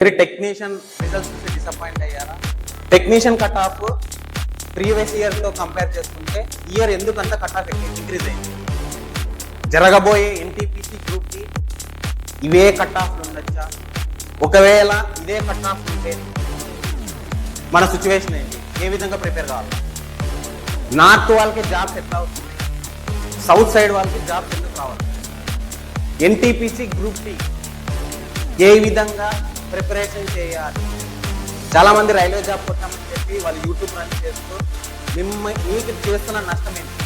మీరు technician results చూసి disappoint అయ్యారా? టెక్నీషియన్ కట్ ఆఫ్ ప్రీవియస్ ఇయర్తో కంపేర్ చేసుకుంటే ఇయర్ ఎందుకంత కట్ ఆఫ్ ఇంక్రీజ్ అయింది? జరగబోయే ఎన్టీపీసీ గ్రూప్కి ఇవే కట్ ఆఫ్లు ఉండొచ్చా? ఒకవేళ ఇదే కట్ ఆఫ్ ఉంటే మన సిచ్యువేషన్ ఏంటి? ఏ విధంగా ప్రిపేర్ కావాలి? నార్త్ వాళ్ళకి జాబ్స్ ఎట్లా అవుతుంది, సౌత్ సైడ్ వాళ్ళకి జాబ్స్ ఎందుకు కావాలి? ఎన్టీపీసీ గ్రూప్ టీ ఏ విధంగా ప్రిపరేషన్ చేయాలి? చాలామంది రైల్వే జాబ్ కొట్టామని చెప్పి వాళ్ళు యూట్యూబ్ రన్ చేస్తూ మీకు చేస్తున్న నష్టం ఏంటి?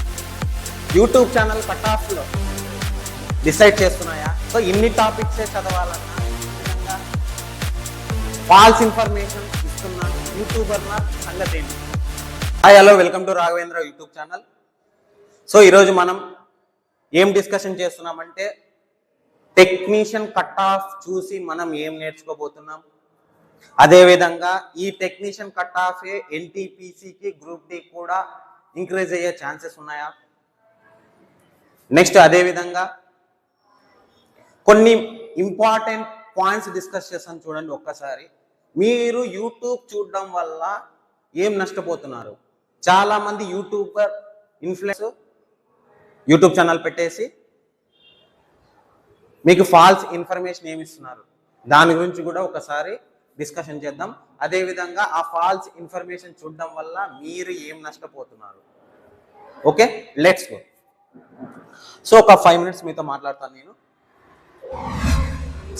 యూట్యూబ్ ఛానల్ కట్ ఆఫ్లో డిసైడ్ చేస్తున్నాయా? సో ఇన్ని టాపిక్సే చదవాలన్నా ఫాల్స్ ఇన్ఫర్మేషన్ ఇస్తున్న యూట్యూబర్ల సంగతి ఏంటి? Hi hello, welcome to Raghavendra YouTube channel. So ఈరోజు మనం ఏం డిస్కషన్ చేస్తున్నామంటే టెక్నీషియన్ కట్ ఆఫ్ చూసి మనం ఏం నేర్చుకోబోతున్నాం, అదేవిధంగా ఈ టెక్నీషియన్ కట్ ఆఫ్ ఎన్టీపీసీకి గ్రూప్ డి కూడా ఇంక్రీజ్ అయ్యే ఛాన్సెస్ ఉన్నాయా? నెక్స్ట్ అదేవిధంగా కొన్ని ఇంపార్టెంట్ పాయింట్స్ డిస్కస్ చేస్తాను చూడండి. ఒక్కసారి మీరు యూట్యూబ్ చూడడం వల్ల ఏం నష్టపోతున్నారు? చాలా మంది యూట్యూబర్ ఇన్ఫ్లుయెన్స్ యూట్యూబ్ ఛానల్ పెట్టేసి మీకు ఫాల్స్ ఇన్ఫర్మేషన్ ఏమి ఇస్తున్నారు, దాని గురించి కూడా ఒకసారి డిస్కషన్ చేద్దాం. అదేవిధంగా ఆ ఫాల్స్ ఇన్ఫర్మేషన్ చూడడం వల్ల మీరు ఏం నష్టపోతున్నారు. Okay, let's go. సో ఒక 5 minutes మీతో మాట్లాడతాను నేను.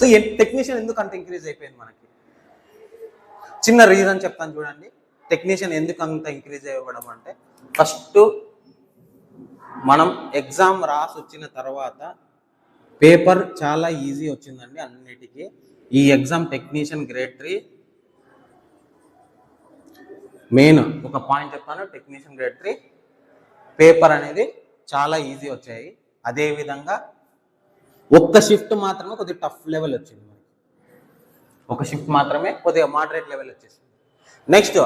సో టెక్నీషియన్ ఎందుకు అంత ఇంక్రీజ్ అయిపోయింది? మనకి చిన్న రీజన్ చెప్తాను చూడండి. టెక్నీషియన్ ఎందుకు అంత ఇంక్రీజ్ అవ్వడం అంటే, ఫస్ట్ మనం ఎగ్జామ్ రాసి వచ్చిన తర్వాత పేపర్ చాలా ఈజీ వచ్చిందండి అన్నిటికీ. ఈ ఎగ్జామ్ టెక్నీషియన్ గ్రేడ్ 3 మెయిన్ ఒక పాయింట్ చెప్తాను. టెక్నీషియన్ గ్రేడ్ 3 పేపర్ అనేది చాలా ఈజీ వచ్చాయి. అదేవిధంగా ఒక్క షిఫ్ట్ మాత్రమే కొద్దిగా టఫ్ లెవెల్ వచ్చింది. ఒక షిఫ్ట్ మాత్రమే కొద్దిగా మోడరేట్ లెవెల్ వచ్చేసింది. నెక్స్ట్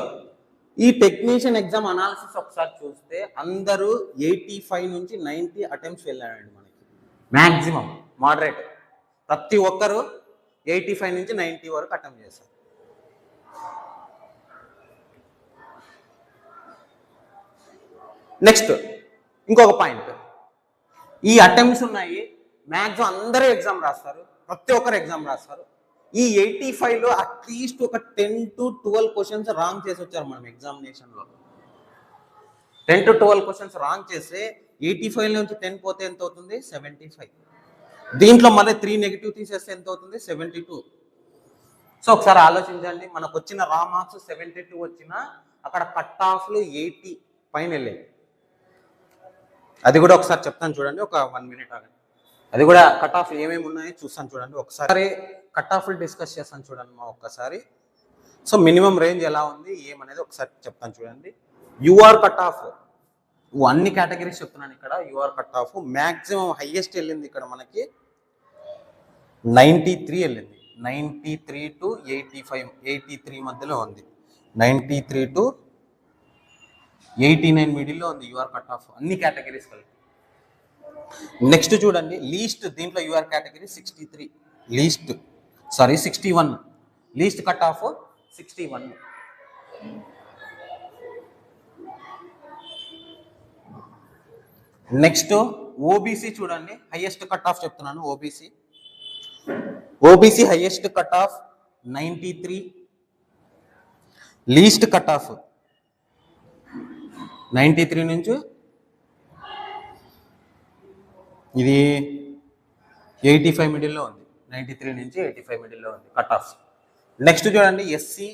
ఈ టెక్నీషియన్ ఎగ్జామ్ అనాలిసిస్ ఒకసారి చూస్తే అందరూ 85 నుంచి 90 అటెంప్ట్స్ వెళ్ళారండి. మనకి మ్యాక్సిమం మోడరేట్ ప్రతి ఒక్కరు 85 నుంచి 90 వరకు అటెంప్ట్ చేశారు. నెక్స్ట్ ఇంకొక పాయింట్, ఈ అటెంప్ట్స్ ఉన్నాయి, మ్యాక్సిమం అందరూ ఎగ్జామ్ రాస్తారు, ప్రతి ఒక్కరు ఎగ్జామ్ రాస్తారు. ఈ 85లో అట్లీస్ట్ ఒక 10 to 12 క్వశ్చన్స్ రాంగ్ చేసి వచ్చారు. మనం ఎగ్జామినేషన్లో 10 to 12 క్వశ్చన్స్ రాంగ్ చేస్తే 85 నుంచి 10 పోతే ఎంత అవుతుంది? 75. దీంట్లో మళ్ళీ 3 నెగిటివ్ తీసేస్తే ఎంత అవుతుంది? 72. సో ఒకసారి ఆలోచించండి, మనకు వచ్చిన రా మార్క్స్ 72 వచ్చినా అక్కడ కట్ ఆఫ్లు 80 పైన వెళ్ళాయి. అది కూడా ఒకసారి చెప్తాను చూడండి, ఒక 1 minute ఆగండి. అది కూడా కట్ ఆఫ్ ఏమేమి ఉన్నాయో చూస్తాను చూడండి. ఒకసారి కట్ ఆఫ్లు డిస్కస్ చేస్తాను చూడండి మా ఒక్కసారి. సో మినిమం రేంజ్ ఎలా ఉంది ఏమనేది ఒకసారి చెప్తాను చూడండి. యూఆర్ కట్ ఆఫ్ అన్ని కేటగిరీస్ చెప్తున్నాను ఇక్కడ. UR cut off maximum highest వెళ్ళింది ఇక్కడ మనకి 93 వెళ్ళింది. 93 to 85, 83 మధ్యలో ఉంది. 93 to 89 మిడిల్లో ఉంది యూఆర్ కట్ ఆఫ్ అన్ని కేటగిరీస్ కలిపి. నెక్స్ట్ చూడండి, లీస్ట్ దీంట్లో UR category 61 least cut off 61. Next OBC చూడండి, హైయెస్ట్ కట్ ఆఫ్ చెప్తున్నాను. OBC highest cut off 93, least cut off 93 నుంచి ఇది 85 మిడిల్లో ఉంది. 93 నుంచి 85 మిడిల్లో ఉంది కట్ ఆఫ్. నెక్స్ట్ చూడండి ఎస్సీ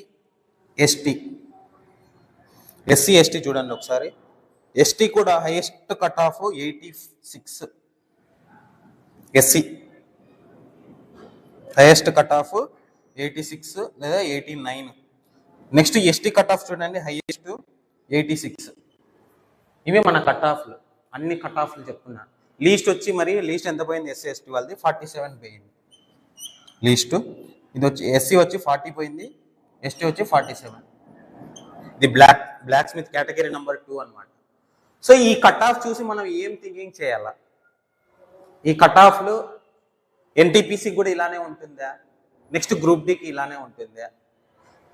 ఎస్టీ చూడండి ఒకసారి. ఎస్టీ కూడా highest cut off 86, SC highest cut off 86 లేదా 89. నెక్స్ట్ ఎస్టీ కట్ ఆఫ్ చూడండి, హైయెస్ట్ 86. ఇవే మన కట్ ఆఫ్లు, అన్ని కట్ ఆఫ్లు చెప్తున్నాను. లీస్ట్ వచ్చి మరి లీస్ట్ ఎంత పోయింది? ఎస్సీ ఎస్టీ వాళ్ళది 47 పోయింది లీస్ట్. ఇది వచ్చి ఎస్సీ వచ్చి 40 పోయింది, ఎస్టీ వచ్చి 47. ఇది బ్లాక్ స్మిత్ కేటగిరీ నెంబర్ 2 అనమాట. సో ఈ కట్ ఆఫ్ చూసి మనం ఏం థింకింగ్ చేయాలా? ఈ కట్ ఆఫ్లు ఎన్టీపీసీ కూడా ఇలానే ఉంటుందా? నెక్స్ట్ గ్రూప్ డికి ఇలానే ఉంటుంది.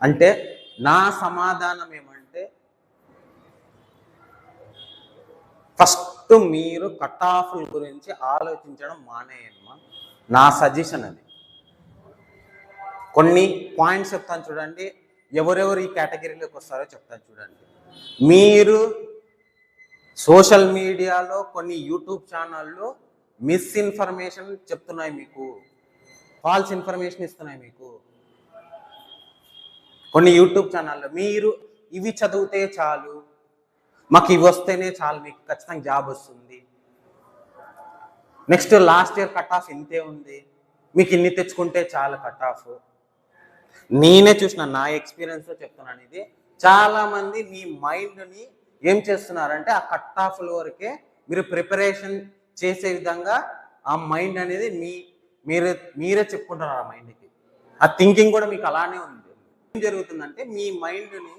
అంటే నా సమాధానం ఏమంటే, ఫస్ట్ మీరు కట్ ఆఫ్ల గురించి ఆలోచించడం మానేయమ్మా. నా సజెషన్ అది. కొన్ని పాయింట్స్ చెప్తాను చూడండి, ఎవరెవరు ఈ కేటగిరీలోకి వస్తారో చెప్తాను చూడండి. మీరు సోషల్ మీడియాలో కొన్ని యూట్యూబ్ ఛానళ్ళు మిస్ఇన్ఫర్మేషన్ చెప్తున్నాయి, మీకు ఫాల్స్ ఇన్ఫర్మేషన్ ఇస్తున్నాయి. మీకు కొన్ని యూట్యూబ్ ఛానల్లో మీరు ఇవి చదివితే చాలు, మాకు ఇవి వస్తేనే చాలు, మీకు ఖచ్చితంగా జాబ్ వస్తుంది, next last year cut off ఇంతే ఉంది, మీకు ఇన్ని తెచ్చుకుంటే చాలు కట్ ఆఫ్. నేనే చూసిన, నా ఎక్స్పీరియన్స్తో చెప్తున్నాను ఇది. చాలామంది మీ మైండ్ని ఏం చేస్తున్నారంటే ఆ కట్ ఆఫ్ల వరకే మీరు ప్రిపరేషన్ చేసే విధంగా ఆ మైండ్ అనేది మీరే చెప్పుకుంటున్నారు. ఆ మైండ్కి ఆ థింకింగ్ కూడా మీకు అలానే ఉంది. ఏం జరుగుతుందంటే మీ మైండ్ని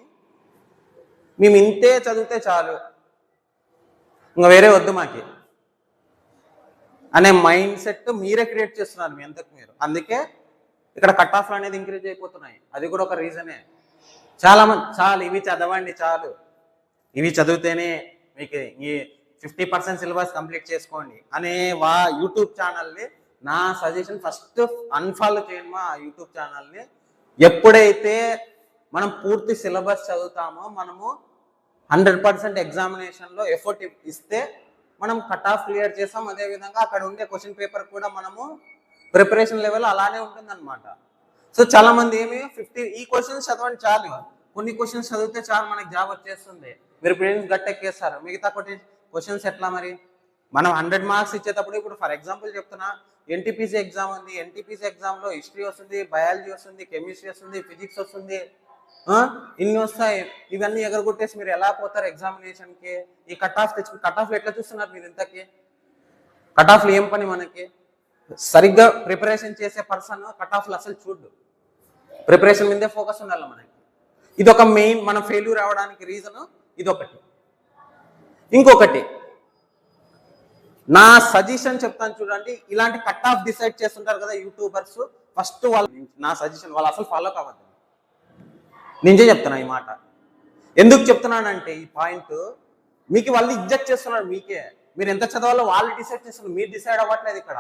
మేము ఇంతే చదివితే చాలు, ఇంకా వేరే వద్దు మాకి అనే మైండ్ సెట్ మీరే క్రియేట్ చేస్తున్నారు మీ అంతకు మీరు. అందుకే ఇక్కడ కట్ ఆఫ్లు అనేది ఇంక్రీజ్ అయిపోతున్నాయి. అది కూడా ఒక రీజనే. చాలామంది చాలు ఇవి చదవండి, చాలు ఇవి చదివితేనే మీకు ఈ 50% సిలబస్ కంప్లీట్ చేసుకోండి అనే యూట్యూబ్ ఛానల్ని నా సజెషన్ ఫస్ట్ అన్ఫాలో చేయండి మా యూట్యూబ్ ఛానల్ని. ఎప్పుడైతే మనం పూర్తి సిలబస్ చదువుతామో, మనము 100% ఎగ్జామినేషన్లో ఎఫర్ట్ ఇస్తే మనం కట్ ఆఫ్ క్లియర్ చేస్తాం. అదేవిధంగా అక్కడ ఉండే క్వశ్చన్ పేపర్ కూడా మనము ప్రిపరేషన్ లెవెల్ అలానే ఉంటుందన్నమాట. సో చాలా మంది ఏమి 50 ఈ క్వశ్చన్స్ చదవండి చాలు, కొన్ని క్వశ్చన్స్ చదివితే చాలు మనకి జాబ్ వచ్చేస్తుంది, మీరు ప్రిలిమ్స్ గట్టెక్కేస్తారు. మిగతా క్వశ్చన్స్ ఎట్లా మరి? మనం 100 మార్క్స్ ఇచ్చేటప్పుడు, ఇప్పుడు ఫర్ ఎగ్జాంపుల్ చెప్తున్నా, ఎన్టీపీసీ ఎగ్జామ్ ఉంది, ఎన్టీపీసీ ఎగ్జామ్లో హిస్టరీ వస్తుంది, బయాలజీ వస్తుంది, కెమిస్ట్రీ వస్తుంది, ఫిజిక్స్ వస్తుంది, ఇన్ని వస్తాయి. ఇవన్నీ ఎగరగొట్టేసి మీరు ఎలా పోతారు ఎగ్జామినేషన్కి? ఈ కట్ ఆఫ్లు ఎట్లా చూస్తున్నారు మీరు? ఇంతకీ కట్ ఆఫ్లు ఏం పని మనకి? సరిగ్గా ప్రిపరేషన్ చేసే పర్సన్ కట్ ఆఫ్లు అసలు చూడు, ప్రిపరేషన్ మీదే ఫోకస్ ఉండాలి మనకి. ఇదొక మెయిన్ మనం ఫెయిల్యూర్ అవ్వడానికి రీజన్ ఇదొకటి. ఇంకొకటి నా సజెషన్ చెప్తాను చూడండి, ఇలాంటి కట్ ఆఫ్ డిసైడ్ చేస్తుంటారు కదా యూట్యూబర్స్, ఫస్ట్ నా సజెషన్ వాళ్ళు అసలు ఫాలో కావద్దు. నిజే చెప్తున్నా ఈ మాట. ఎందుకు చెప్తున్నానంటే ఈ పాయింట్ మీకు వాళ్ళు ఇంజెక్ట్ చేస్తున్నారు మీకే. మీరు ఎంత చదవాలో వాళ్ళు డిసైడ్ చేస్తున్నారు, మీరు డిసైడ్ అవ్వట్లేదు ఇక్కడ.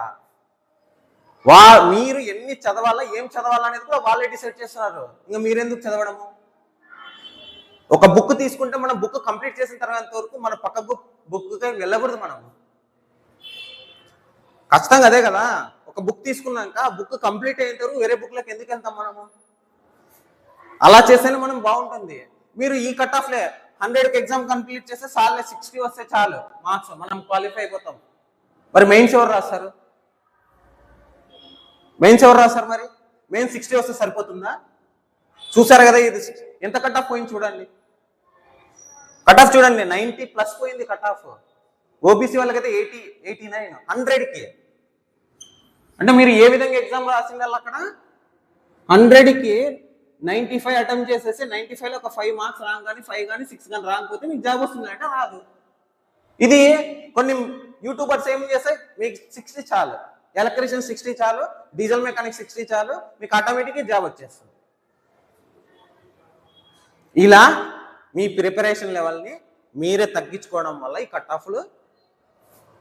మీరు ఎన్ని చదవాలా, ఏం చదవాలా అనేది కూడా వాళ్ళే డిసైడ్ చేస్తున్నారు. ఇంకా మీరెందుకు చదవడము? ఒక బుక్ తీసుకుంటే మనం బుక్ కంప్లీట్ చేసిన తర్వాత వరకు మన పక్క బుక్కి వెళ్ళకూడదు. మనము ఖచ్చితంగా అదే కదా, ఒక బుక్ తీసుకున్నాక ఆ బుక్ కంప్లీట్ అయిన తర్వాత వేరే బుక్లోకి ఎందుకు వెళ్తాం మనము? అలా చేస్తేనే మనం బాగుంటుంది. మీరు ఈ కట్ ఆఫ్లే 100కి ఎగ్జామ్ కంప్లీట్ చేస్తే చాలే, 60 వస్తే చాలు మార్క్స్, మనం క్వాలిఫై అయిపోతాం. మరి మెయిన్స్ ఎవరు రాస్తారు? మరి మెయిన్ 60 వస్తే సరిపోతుందా? చూసారు కదా ఇది ఎంత కట్ ఆఫ్ పోయింది చూడండి. కట్ ఆఫ్ చూడండి 90+ పోయింది కట్ ఆఫ్. ఓబీసీ వాళ్ళకైతే 80, 89, 100కి. అంటే మీరు ఏ విధంగా ఎగ్జామ్ రాసింది అక్కడ 100కి 95 అటెంప్ట్ చేసేసి 95లో ఒక 5 మార్క్స్ రాంగ్ కానీ 5 కానీ 6 కానీ రాకపోతే మీకు జాబ్ వస్తుంది అంటే రాదు. ఇది కొన్ని యూట్యూబర్స్ ఏం చేస్తాయి, మీకు 60 చాలు, ఎలక్ట్రీషియన్ 60 చాలు, డీజిల్ మెకానిక్ 60 చాలు, మీకు ఆటోమేటిక్గా జాబ్ వచ్చేస్తుంది. ఇలా మీ ప్రిపరేషన్ లెవెల్ని మీరే తగ్గించుకోవడం వల్ల ఈ కట్ ఆఫ్లు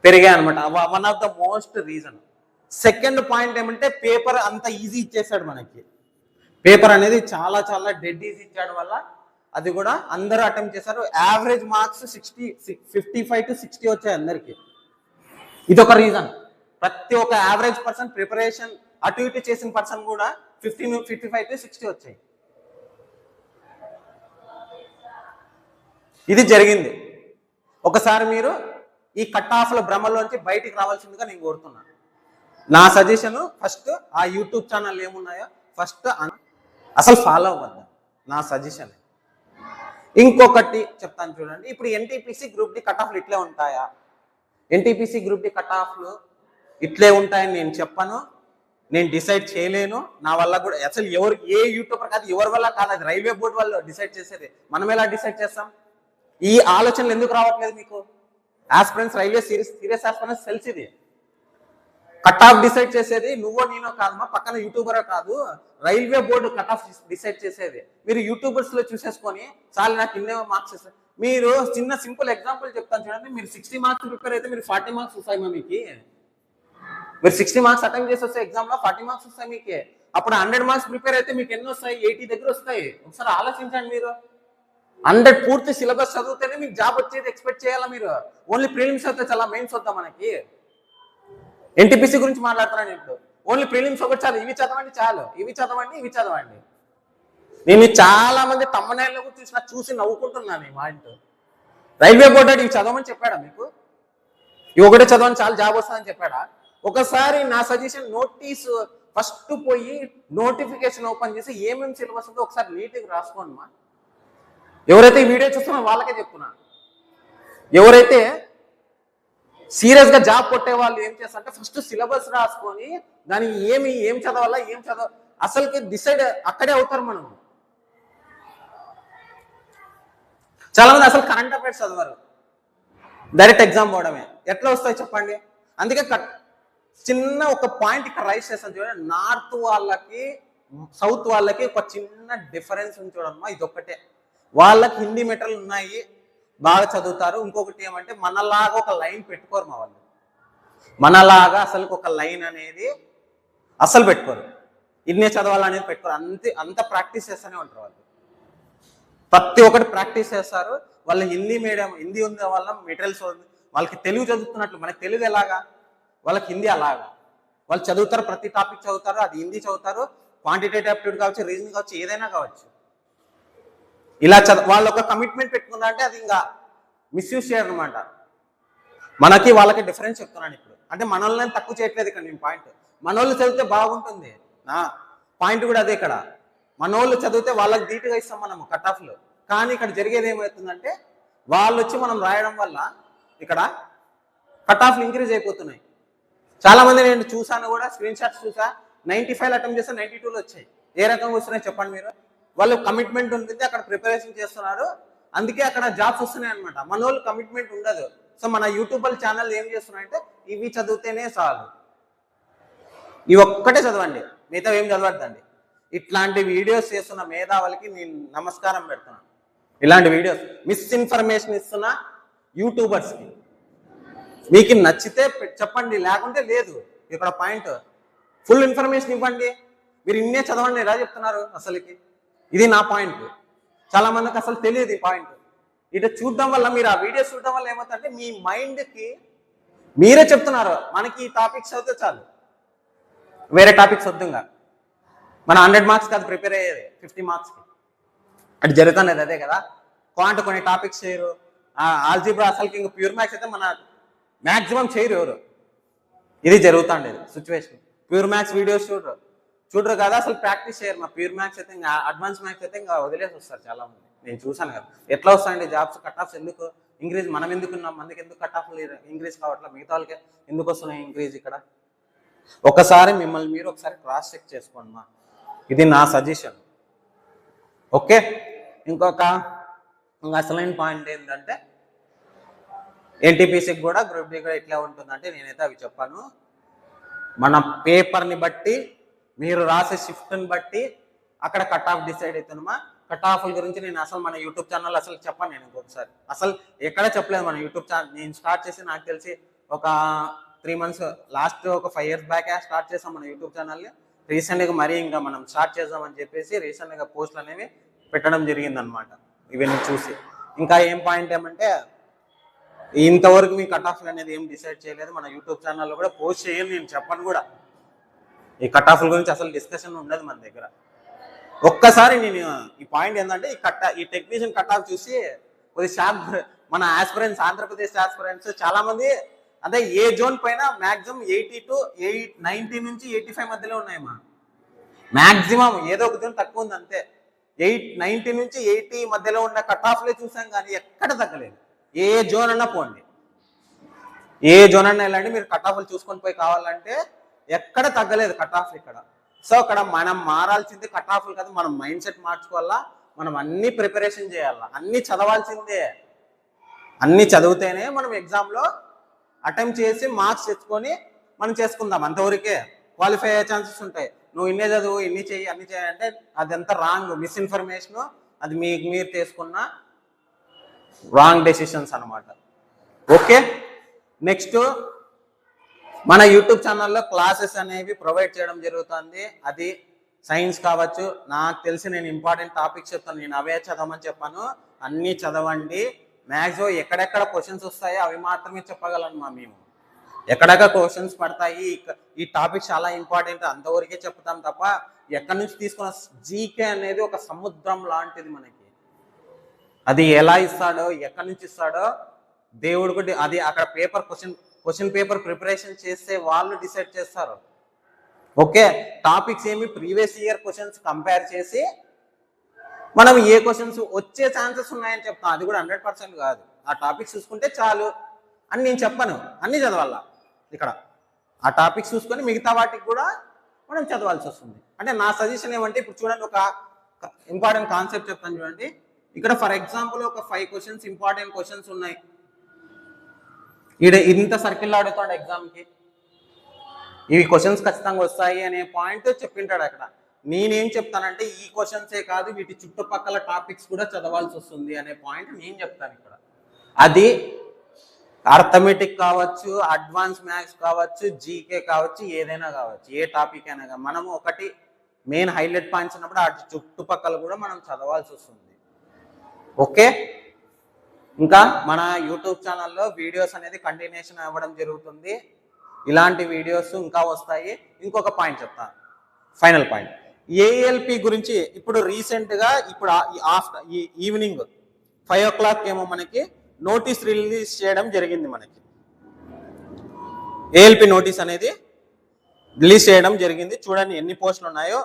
పెరిగాయి అనమాట. One of the most reason. Second point ఏమంటే పేపర్ అంత ఈజీ ఇచ్చేసాడు మనకి. పేపర్ అనేది చాలా చాలా డెడ్ ఈజీ ఇచ్చాడు వల్ల అది కూడా అందరూ అటెంప్ట్ చేశారు. యావరేజ్ మార్క్స్ 55 to 60 వచ్చాయి అందరికి. ఇదొక రీజన్. ప్రతి ఒక్క యావరేజ్ పర్సన్ ప్రిపరేషన్ అటు ఇటు చేసిన పర్సన్ కూడా 55 to 60 వచ్చాయి. ఇది జరిగింది. ఒకసారి మీరు ఈ కట్ ఆఫ్ల భ్రమలోంచి బయటికి రావాల్సిందిగా నేను కోరుతున్నాను. నా సజెషన్ ఫస్ట్ ఆ యూట్యూబ్ ఛానల్ ఏమున్నాయో ఫస్ట్ అసలు ఫాలో అవ్వద్దు, నా సజెషన్. ఇంకొకటి చెప్తాను చూడండి, ఇప్పుడు ఎన్టీపీసీ గ్రూప్ డి కట్ ఆఫ్లు ఇట్లే ఉంటాయా? ఎన్టీపీసీ గ్రూప్ డి కట్ ఆఫ్లు ఇట్లే ఉంటాయని నేను చెప్పను, నేను డిసైడ్ చేయలేను. నా వల్ల కూడా అసలు ఏ యూట్యూబర్ కాదు, ఎవరి వల్ల కాదు, అది రైల్వే బోర్డు వాళ్ళు డిసైడ్ చేసేది. మనం ఎలా డిసైడ్ చేస్తాం? ఈ ఆలోచనలు ఎందుకు రావట్లేదు మీకు? ఆస్పిరెంట్స్, రైల్వే సీరియస్ ఆస్పిరెంట్స్ తెలుసు ఇది. కట్ ఆఫ్ డిసైడ్ చేసేది నువ్వో నేనో కాదు, మా పక్కన యూట్యూబర్ కాదు, railway board cut off decide చేసేది. మీరు యూట్యూబర్స్ లో చూసేసుకొని చాలు నాకు ఇన్నే మార్క్స్. మీరు చిన్న సింపుల్ ఎగ్జాంపుల్ చెప్తాను చూడండి. మీరు 60 మార్క్స్ ప్రిపేర్ అయితే మీరు 40 మార్క్స్ వస్తాయి మా మీకు. మీరు 60 మార్క్స్ అటెంప్ట్ చేసి వస్తే ఎగ్జామ్ లో 40 మార్క్స్ వస్తాయి మీకు. అప్పుడు 100 మార్క్స్ ప్రిపేర్ అయితే మీకు ఎన్ని వస్తాయి? 80 దగ్గర వస్తాయి. ఒకసారి ఆలోచించండి. మీరు 100 పూర్తి సిలబస్ చదివితేనే మీకు జాబ్ వచ్చేది ఎక్స్పెక్ట్ చేయాలా? మీరు ఓన్లీ ప్రిలిమ్స్ అయితే చాలా, మెయిన్స్ వద్దా మనకి? ఎన్టీపీసీ గురించి మాట్లాడుతున్నాను ఇప్పుడు. ఓన్లీ ప్రిలిమ్స్ ఒకటి చాలు, ఇవి చదవండి చాలు, ఇవి చదవండి, ఇవి చదవండి. నేను చాలా మంది తమ్మనేళ్ళు చూసి నవ్వుకుంటున్నాను ఈ మాట. రైల్వే బోర్డు ఇవి చదవమని చెప్పాడా మీకు? ఇవి ఒకటే చదవని చాలా జాబ్ వస్తుందని చెప్పాడా? ఒకసారి నా సజెషన్, నోటీస్ ఫస్ట్ పోయి నోటిఫికేషన్ ఓపెన్ చేసి ఏమేమి సిలబస్ ఉందో ఒకసారి నీట్గా రాసుకోండి మా. ఎవరైతే ఈ వీడియో చూస్తున్నారో వాళ్ళకే చెప్తున్నా. ఎవరైతే సీరియస్ గా జాబ్ కొట్టే వాళ్ళు ఏం చేస్తారంటే ఫస్ట్ సిలబస్ రాసుకొని దానికి ఏం చదవాలా, ఏం చదవ అసలుకి డిసైడ్ అక్కడే అవుతారు. మనం చాలా మంది అసలు కరెంట్ అఫైర్స్ చదవరు, డైరెక్ట్ ఎగ్జామ్ పోవడమే. ఎట్లా వస్తాయి చెప్పండి? అందుకే చిన్న ఒక పాయింట్ ఇక్కడ రైస్ చేస్తాను చూడండి. నార్త్ వాళ్ళకి సౌత్ వాళ్ళకి ఒక చిన్న డిఫరెన్స్ ఉంది చూడమ్మా. ఇది ఒక్కటే. వాళ్ళకి హిందీ మెటీరియల్ ఉన్నాయి, బాగా చదువుతారు. ఇంకొకటి ఏమంటే మనలాగా ఒక లైన్ పెట్టుకోరు మా వాళ్ళు. మనలాగా అసలు ఒక లైన్ అనేది అసలు పెట్టుకోరు. ఇన్నే చదవాలనేది పెట్టుకోరు. అంత ప్రాక్టీస్ చేస్తూనే ఉంటారు వాళ్ళు. ప్రతి ఒక్కటి ప్రాక్టీస్ చేస్తారు. వాళ్ళు హిందీ మీడియం, హిందీ ఉంది వాళ్ళ మెటీరియల్స్, వాళ్ళకి తెలుగు చదువుతున్నట్లు మనకి తెలుగు ఎలాగా, వాళ్ళకి హిందీ అలాగా. వాళ్ళు చదువుతారు, ప్రతి టాపిక్ చదువుతారు. అది హిందీ చదువుతారు, క్వాంటిటేటివ్ యాప్టిట్యూడ్ కావచ్చు, రీజనింగ్ కావచ్చు, ఏదైనా కావచ్చు. ఇలా వాళ్ళు ఒక కమిట్మెంట్ పెట్టుకున్నారంటే అది ఇంకా మిస్యూజ్ చేయరు అనమాట. మనకి వాళ్ళకి డిఫరెన్స్ చెప్తున్నాను ఇప్పుడు. అంటే మనల్ని తక్కువ చేయట్లేదు ఇక్కడ నేను పాయింట్. మనోళ్ళు చదివితే బాగుంటుంది నా పాయింట్ కూడా అదే. ఇక్కడ మనోళ్ళు చదివితే వాళ్ళకి ధీటుగా ఇస్తాం మనము కట్ ఆఫ్లు. కానీ ఇక్కడ జరిగేది ఏమవుతుందంటే వాళ్ళు వచ్చి మనం రాయడం వల్ల ఇక్కడ కట్ ఆఫ్లు ఇంక్రీజ్ అయిపోతున్నాయి. చాలా మంది నేను చూసాను కూడా, స్క్రీన్ షాట్స్ చూసా. 95 అటెంప్ట్ చేస్తే 92లో వచ్చాయి. ఏ రకంగా వస్తున్నాయి చెప్పండి మీరు? వాళ్ళు కమిట్మెంట్ ఉంటుంది, అక్కడ ప్రిపరేషన్ చేస్తున్నారు, అందుకే అక్కడ జాబ్స్ వస్తున్నాయి అనమాట. మన వాళ్ళు కమిట్మెంట్ ఉండదు. సో మన యూట్యూబ్ ఛానల్ ఏం చేస్తున్నాయంటే ఇవి చదివితేనే చాలు, ఇవి ఒక్కటే చదవండి, మిగతా ఏం చదవద్దండి. ఇట్లాంటి వీడియోస్ చేస్తున్న మేధావులకి నేను నమస్కారం పెడుతున్నాను. ఇలాంటి వీడియోస్ మిస్ఇన్ఫర్మేషన్ ఇస్తున్న యూట్యూబర్స్కి మీకు నచ్చితే చెప్పండి, లేకుంటే లేదు. ఇక్కడ పాయింట్ ఫుల్ ఇన్ఫర్మేషన్ ఇవ్వండి. మీరు ఇన్నే చదవండి ఎలా చెప్తున్నారు అసలుకి? ఇది నా పాయింట్. చాలా మందికి అసలు తెలియదు ఈ పాయింట్. ఇటు చూడడం వల్ల, మీరు ఆ వీడియోస్ చూడడం వల్ల ఏమవుతుందంటే మీ మైండ్కి మీరే చెప్తున్నారు మనకి ఈ టాపిక్స్ చదివితే చాలు, వేరే టాపిక్స్ వద్దుగా. మన 100 మార్క్స్ కాదు ప్రిపేర్ అయ్యేది, 50 మార్క్స్కి. అటు జరుగుతున్నది అదే కదా. క్వాంట్ కొన్ని టాపిక్స్ చేయరు, ఆల్జీబ్రా అసలుకి ఇంకా ప్యూర్ మ్యాథ్స్ అయితే మన మ్యాక్సిమం చేయరు ఎవరు. ఇది జరుగుతుండేది సిచ్యువేషన్. ప్యూర్ మ్యాథ్స్ వీడియోస్ చూడరు కదా, అసలు ప్రాక్టీస్ చేయరు. మా ప్యూర్ మ్యాథ్స్ అయితే ఇంకా, అడ్వాన్స్ మ్యాథ్స్ అయితే ఇంకా వదిలేసి వస్తారు చాలా మంది. నేను చూసాను కదా ఎట్లా వస్తాయండి జాబ్స్. కట్ ఆఫ్స్ ఎందుకు ఇంక్రీజ్? మనం ఎందుకున్నాం? మనకి ఎందుకు కట్ ఆఫ్ ఇంక్రీజ్ కావట్లా? మిగతా వాళ్ళకి ఎందుకు వస్తున్నాయి ఇంక్రీజ్? ఇక్కడ ఒకసారి మిమ్మల్ని మీరు ఒకసారి క్రాస్ చెక్ చేసుకోండి మా. ఇది నా సజెషన్. ఓకే. ఇంకొక అసలైన పాయింట్ ఏంటంటే ఎన్టీపీసీకి కూడా గ్రూప్ డి కూడా ఎట్లా ఉంటుందంటే, నేనైతే అవి చెప్పాను. మన పేపర్ని బట్టి, మీరు రాసే షిఫ్ట్ని బట్టి అక్కడ కట్ ఆఫ్ డిసైడ్ అవుతుందమ్మా. కట్ ఆఫ్ల గురించి నేను అసలు మన యూట్యూబ్ ఛానల్ అసలు చెప్పాను. నేను ఇంకొకసారి అసలు ఎక్కడ చెప్పలేదు మన యూట్యూబ్ ఛానల్. నేను స్టార్ట్ చేసి నాకు తెలిసి ఒక 3 months, లాస్ట్ ఒక 5 years బ్యాక్ స్టార్ట్ చేసాం మన యూట్యూబ్ ఛానల్ని. రీసెంట్గా మరీ ఇంకా మనం స్టార్ట్ చేద్దామని చెప్పేసి రీసెంట్గా పోస్టులు అనేవి పెట్టడం జరిగిందనమాట. ఇవన్నీ చూసి ఇంకా ఏం పాయింట్ ఏమంటే, ఇంతవరకు మీ కట్ ఆఫ్లు అనేది ఏం డిసైడ్ చేయలేదు. మన యూట్యూబ్ ఛానల్లో కూడా పోస్ట్ చేయాలి, నేను చెప్పను కూడా. ఈ కట్ ఆఫ్ల గురించి అసలు డిస్కషన్ ఉండదు మన దగ్గర. ఒక్కసారి నేను ఈ పాయింట్ ఏంటంటే, ఈ టెక్నీషియన్ కట్ ఆఫ్ చూసి మన ఆస్పిరెంట్స్, ఆంధ్రప్రదేశ్ ఆస్పిరెంట్స్ చాలా మంది అంటే ఏ జోన్ పైన మ్యాక్సిమం 80 to 90 నుంచి 85 మధ్యలో ఉన్నాయమ్మా. మ్యాక్సిమం ఏదో ఒక జోన్ తక్కువ ఉంది అంతే. 90 నుంచి 80 మధ్యలో ఉన్న కట్ ఆఫ్లే చూసాం, కానీ ఎక్కడ తగ్గలేదు. ఏ జోన్ అన్నా పోండి, ఏ జోన్ అన్నా వెళ్ళండి, మీరు కట్ ఆఫ్లు చూసుకొని పోయి కావాలంటే ఎక్కడ తగ్గలేదు కట్ ఆఫ్ ఇక్కడ. సో అక్కడ మనం మారాల్సింది కట్ ఆఫ్లు కాదు, మనం మైండ్ సెట్ మార్చుకోవాలా. మనం అన్ని ప్రిపరేషన్ చేయాలా, అన్ని చదవాల్సిందే. అన్ని చదివితేనే మనం ఎగ్జామ్లో అటెంప్ట్ చేసి మార్క్స్ తెచ్చుకొని మనం చేసుకుందాం అంతవరకే. క్వాలిఫై అయ్యే ఛాన్సెస్ ఉంటాయి. నువ్వు ఇన్నే చదువు, ఇన్ని చెయ్యి, అన్ని చెయ్యి అంటే అదంతా రాంగ్, మిస్ఇన్ఫర్మేషన్. అది మీకు మీరు తీసుకున్న రాంగ్ డెసిషన్స్ అనమాట. ఓకే, నెక్స్ట్ మన యూట్యూబ్ ఛానల్లో క్లాసెస్ అనేవి ప్రొవైడ్ చేయడం జరుగుతుంది. అది సైన్స్ కావచ్చు, నాకు తెలిసి నేను ఇంపార్టెంట్ టాపిక్స్ చెప్తాను, నేను అవే చదవమని చెప్పాను. అన్నీ చదవండి. మ్యాక్సిమం ఎక్కడెక్కడ క్వశ్చన్స్ వస్తాయో అవి మాత్రమే చెప్పగలను మేము. ఎక్కడెక్కడ క్వశ్చన్స్ పడతాయి, ఈ టాపిక్ చాలా ఇంపార్టెంట్ అంతవరకే చెప్తాం తప్ప ఎక్కడి నుంచి తీసుకున్న జీకే అనేది ఒక సముద్రం లాంటిది మనకి. అది ఎలా ఇస్తాడో, ఎక్కడి నుంచి ఇస్తాడో దేవుడు కూడా, అది అక్కడ పేపర్ క్వశ్చన్ పేపర్ ప్రిపరేషన్ చేసే వాళ్ళు డిసైడ్ చేస్తారు. ఓకే, టాపిక్స్ ఏమి ప్రీవియస్ ఇయర్ క్వశ్చన్స్ కంపేర్ చేసి మనం ఏ క్వశ్చన్స్ వచ్చే ఛాన్సెస్ ఉన్నాయని చెప్తాం. అది కూడా 100% కాదు. ఆ టాపిక్స్ చూసుకుంటే చాలు అని నేను చెప్పను, అన్ని చదవాలా ఇక్కడ. ఆ టాపిక్స్ చూసుకొని మిగతా వాటికి కూడా మనం చదవాల్సి వస్తుంది. అంటే నా సజెషన్ ఏమంటే, ఇప్పుడు చూడండి, ఒక ఇంపార్టెంట్ కాన్సెప్ట్ చెప్తాను చూడండి. ఇక్కడ ఫర్ ఎగ్జాంపుల్ ఒక 5 క్వశ్చన్స్ ఇంపార్టెంట్ క్వశ్చన్స్ ఉన్నాయి. ఇంత సర్కిల్ అడుగుతాడు ఎగ్జామ్కి, ఇవి క్వశ్చన్స్ ఖచ్చితంగా వస్తాయి అనే పాయింట్ చెప్పింటాడు అక్కడ. నేనేం చెప్తానంటే ఈ క్వశ్చన్సే కాదు, వీటి చుట్టుపక్కల టాపిక్స్ కూడా చదవాల్సి వస్తుంది అనే పాయింట్ నేను చెప్తాను ఇక్కడ. అది అర్థమెటిక్ కావచ్చు, అడ్వాన్స్ మ్యాథ్స్ కావచ్చు, జీకే కావచ్చు, ఏదైనా కావచ్చు, ఏ టాపిక్ అయినా కానీ మనము ఒకటి మెయిన్ హైలైట్ పాయింట్స్ ఉన్నప్పుడు అటు చుట్టుపక్కల కూడా మనం చదవాల్సి వస్తుంది. ఓకే, ఇంకా మన యూట్యూబ్ ఛానల్లో వీడియోస్ అనేది కంటిన్యూషన్ అవ్వడం జరుగుతుంది. ఇలాంటి వీడియోస్ ఇంకా వస్తాయి. ఇంకొక పాయింట్ చెప్తాను, ఫైనల్ పాయింట్. ఏఎల్పి గురించి ఇప్పుడు రీసెంట్గా ఇప్పుడు ఆఫ్టర్ ఈవినింగ్ 5 o'clock ఏమో మనకి నోటీస్ రిలీజ్ చేయడం జరిగింది. మనకి ఏఎల్పి నోటీస్ అనేది రిలీజ్ చేయడం జరిగింది. చూడండి ఎన్ని పోస్టులు ఉన్నాయో.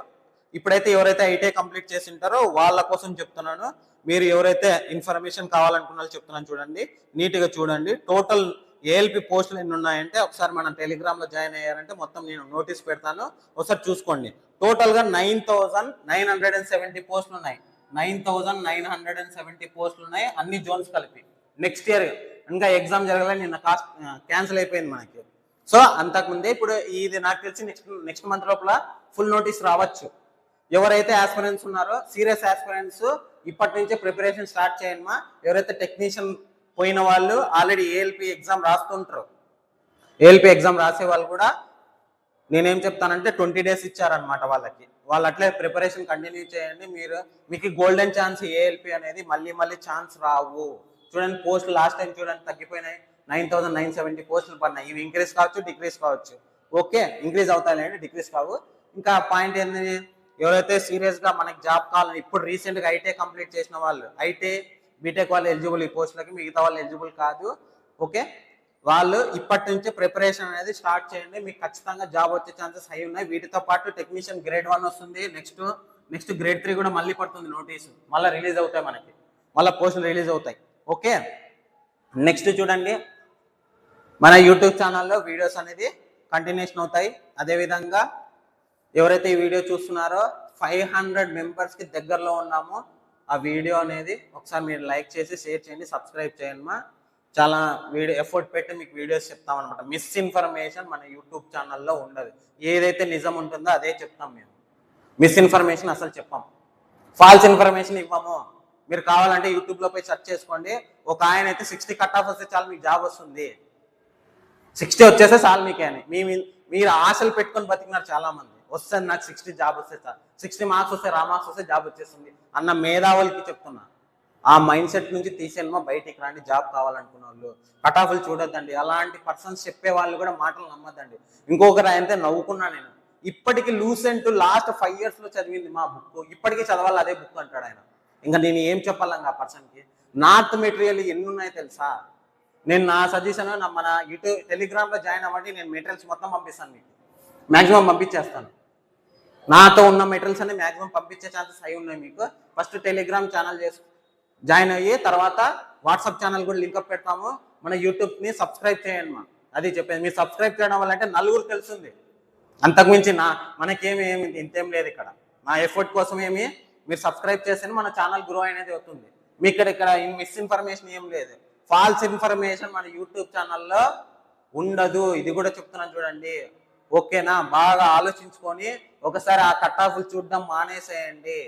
ఇప్పుడైతే ఎవరైతే ఐటీ కంప్లీట్ చేసి ఉంటారో వాళ్ళ కోసం చెప్తున్నాను. మీరు ఎవరైతే ఇన్ఫర్మేషన్ కావాలనుకున్నారో చెప్తున్నాను, చూడండి నీట్గా చూడండి. టోటల్ ఏఎల్పి పోస్టులు ఎన్ని ఉన్నాయంటే ఒకసారి మన టెలిగ్రామ్లో జాయిన్ అయ్యారంటే మొత్తం నేను నోటీస్ పెడతాను, ఒకసారి చూసుకోండి. టోటల్గా 9,970 పోస్టులు ఉన్నాయి. 9,970 పోస్టులు ఉన్నాయి, అన్ని జోన్స్ కలిపి. నెక్స్ట్ ఇయర్ ఇంకా ఎగ్జామ్ జరగాలి, నిన్న క్యాన్సిల్ అయిపోయింది మనకి. సో అంతకుముందే ఇప్పుడు ఇది నాకు తెలిసి నెక్స్ట్ మంత్ లోపల ఫుల్ నోటీస్ రావచ్చు. ఎవరైతే ఆస్పిరెంట్స్ ఉన్నారో, సీరియస్ ఆస్పిరెంట్స్ ఇప్పటి నుంచే ప్రిపరేషన్ స్టార్ట్ చేయండి మా. ఎవరైతే టెక్నీషియన్ పోయిన వాళ్ళు ఆల్రెడీ ఏఎల్పి ఎగ్జామ్ రాస్తుంటారు, ఏఎల్పి ఎగ్జామ్ రాసే వాళ్ళు కూడా నేనేం చెప్తానంటే 20 days ఇచ్చారనమాట వాళ్ళకి. వాళ్ళు అట్లే ప్రిపరేషన్ కంటిన్యూ చేయండి. మీకు గోల్డెన్ ఛాన్స్ ఏఎల్పి అనేది మళ్ళీ ఛాన్స్ రావు. చూడండి పోస్టులు లాస్ట్ టైం చూడండి తగ్గిపోయినాయి, 9,970 పోస్టులు పడినాయి. ఇవి ఇంక్రీజ్ కావచ్చు, డిక్రీజ్ కావచ్చు. ఓకే, ఇంక్రీజ్ అవుతాయండి, డిక్రీజ్ కావు. ఇంకా పాయింట్ ఏంటి, ఎవరైతే సీరియస్గా మనకి జాబ్ కావాలని ఇప్పుడు రీసెంట్గా ఐటీ కంప్లీట్ చేసిన వాళ్ళు, ఐటీ బీటెక్ వాళ్ళు ఎలిజిబుల్ ఈ పోస్టులకి, మిగతా వాళ్ళు ఎలిజిబుల్ కాదు. ఓకే, వాళ్ళు ఇప్పటి నుంచే ప్రిపరేషన్ అనేది స్టార్ట్ చేయండి, మీకు ఖచ్చితంగా జాబ్ వచ్చే ఛాన్సెస్ హై ఉన్నాయి. వీటితో పాటు టెక్నీషియన్ గ్రేడ్ 1 వస్తుంది, నెక్స్ట్ గ్రేడ్ 3 కూడా మళ్ళీ పడుతుంది నోటీసు, మళ్ళీ రిలీజ్ అవుతాయి మనకి, మళ్ళీ పోస్టులు రిలీజ్ అవుతాయి. ఓకే, నెక్స్ట్ చూడండి మన యూట్యూబ్ ఛానల్లో వీడియోస్ అనేది కంటిన్యూషన్ అవుతాయి. అదేవిధంగా ఎవరైతే ఈ వీడియో చూస్తున్నారో 500 మెంబర్స్కి దగ్గరలో ఉన్నామో ఆ వీడియో అనేది ఒకసారి మీరు లైక్ చేసి షేర్ చేయండి, సబ్స్క్రైబ్ చేయండి మా. చాలా ఎఫర్ట్ పెట్టి మీకు వీడియోస్ చెప్తామన్నమాట. మిస్ఇన్ఫర్మేషన్ మన యూట్యూబ్ ఛానల్లో ఉండదు, ఏదైతే నిజం ఉంటుందో అదే చెప్తాం మేము. మిస్ఇన్ఫర్మేషన్ అసలు చెప్పాం, ఫాల్స్ ఇన్ఫర్మేషన్ ఇవ్వము. మీరు కావాలంటే యూట్యూబ్లో పోయి సెర్చ్ చేసుకోండి. ఒక ఆయన అయితే 60 కట్ ఆఫ్ వస్తే చాలు మీకు జాబ్ వస్తుంది, 60 వచ్చేస్తే చాలు మీకే అని మీరు ఆశలు పెట్టుకొని బతికినారు చాలా మంది. వస్తుంది నాకు 60 జాబ్ వస్తే చాలు, 60 మార్క్స్ వస్తే మార్క్స్ వస్తే జాబ్ వచ్చేస్తుంది అన్న మేధావులకి చెప్తున్నా. ఆ మైండ్ సెట్ నుంచి తీసేనమా, బయటికి రాండి. జాబ్ కావాలనుకున్న వాళ్ళు కట్ ఆఫ్లు చూడొద్దండి. అలాంటి పర్సన్స్ చెప్పే వాళ్ళు కూడా మాటలు నమ్మద్దండి. ఇంకొకరు అయితే నవ్వుకున్నా నేను, ఇప్పటికీ లూసెంట్ లాస్ట్ 5 years చదివింది మా బుక్, ఇప్పటికీ చదవాలి అదే బుక్ అంటాడు ఆయన. ఇంకా నేను ఏం చెప్పాలంగా ఆ పర్సన్కి. నార్త్ మెటీరియల్ ఎన్ని ఉన్నాయో తెలుసా? నేను నా సజెషన్ మన యూట్యూబ్ టెలిగ్రామ్లో జాయిన్ అవ్వండి, నేను మెటీరియల్స్ మొత్తం పంపిస్తాను మీకు, మ్యాక్సిమం పంపించేస్తాను. నాతో ఉన్న మెటీరియల్స్ అన్ని మ్యాక్సిమం పంపించే ఛాన్సెస్ అయి ఉన్నాయి మీకు. ఫస్ట్ టెలిగ్రామ్ ఛానల్ జాయిన్ అయ్యి తర్వాత వాట్సాప్ ఛానల్ కూడా లింకప్ పెడతాము. మన యూట్యూబ్ని సబ్స్క్రైబ్ చేయండి మా, అది చెప్పేది. మీరు సబ్స్క్రైబ్ చేయడం వల్ల అంటే నలుగురు తెలుస్తుంది, అంతకుమించి మనకేమి ఇంతేం లేదు ఇక్కడ. మా ఎఫర్ట్ కోసం మీరు సబ్స్క్రైబ్ చేస్తే మన ఛానల్ గ్రో అనేది అవుతుంది. మీకు ఇక్కడ మిస్ఇన్ఫర్మేషన్ ఏం లేదు, ఫాల్స్ ఇన్ఫర్మేషన్ మన యూట్యూబ్ ఛానల్లో ఉండదు. ఇది కూడా చెప్తున్నాను చూడండి. ఓకేనా? బాగా ఆలోచించుకొని ఒకసారి ఆ కట్ ఆఫ్లు చూడడం మానేసేయండి.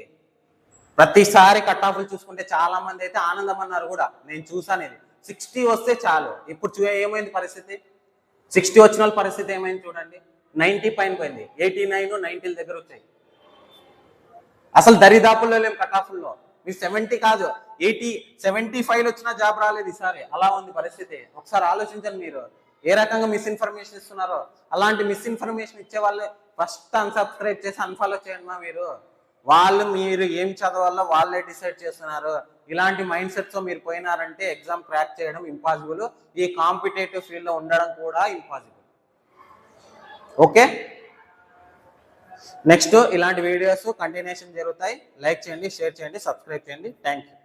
ప్రతిసారి కట్ ఆఫ్లు చూసుకుంటే చాలా మంది అయితే ఆనందం అన్నారు కూడా, నేను చూసాను. ఇది 60 వస్తే చాలు. ఇప్పుడు ఏమైంది పరిస్థితి? 60 వచ్చిన వాళ్ళ పరిస్థితి ఏమైంది చూడండి. 90 పైన పోయింది. 89, 90 దగ్గర వచ్చాయి. అసలు దరిదాపుల్లో లేం కట్ ఆఫ్ల్లో. మీ 70 కాదు 80, 75 వచ్చినా జాబ్ రాలేదు ఈసారి. అలా ఉంది పరిస్థితి. ఒకసారి ఆలోచించండి మీరు ఏ రకంగా మిస్ఇన్ఫర్మేషన్ ఇస్తున్నారో. అలాంటి మిస్ఇన్ఫర్మేషన్ ఇచ్చే వాళ్ళు ఫస్ట్ అన్సబ్స్క్రైబ్ చేసి అన్ఫాలో చేయండి మీరు. మీరు ఏం చదవాలో వాళ్ళే డిసైడ్ చేస్తున్నారు. ఇలాంటి మైండ్ సెట్తో మీరు పోయినారంటే ఎగ్జామ్ క్రాక్ చేయడం ఇంపాసిబుల్. ఈ కాంపిటేటివ్ ఫీల్డ్లో ఉండడం కూడా ఇంపాసిబుల్. ఓకే, నెక్స్ట్ ఇలాంటి వీడియోస్ కంటిన్యూషన్ జరుగుతాయి. లైక్ చేయండి, షేర్ చేయండి, సబ్స్క్రైబ్ చేయండి. Thank you.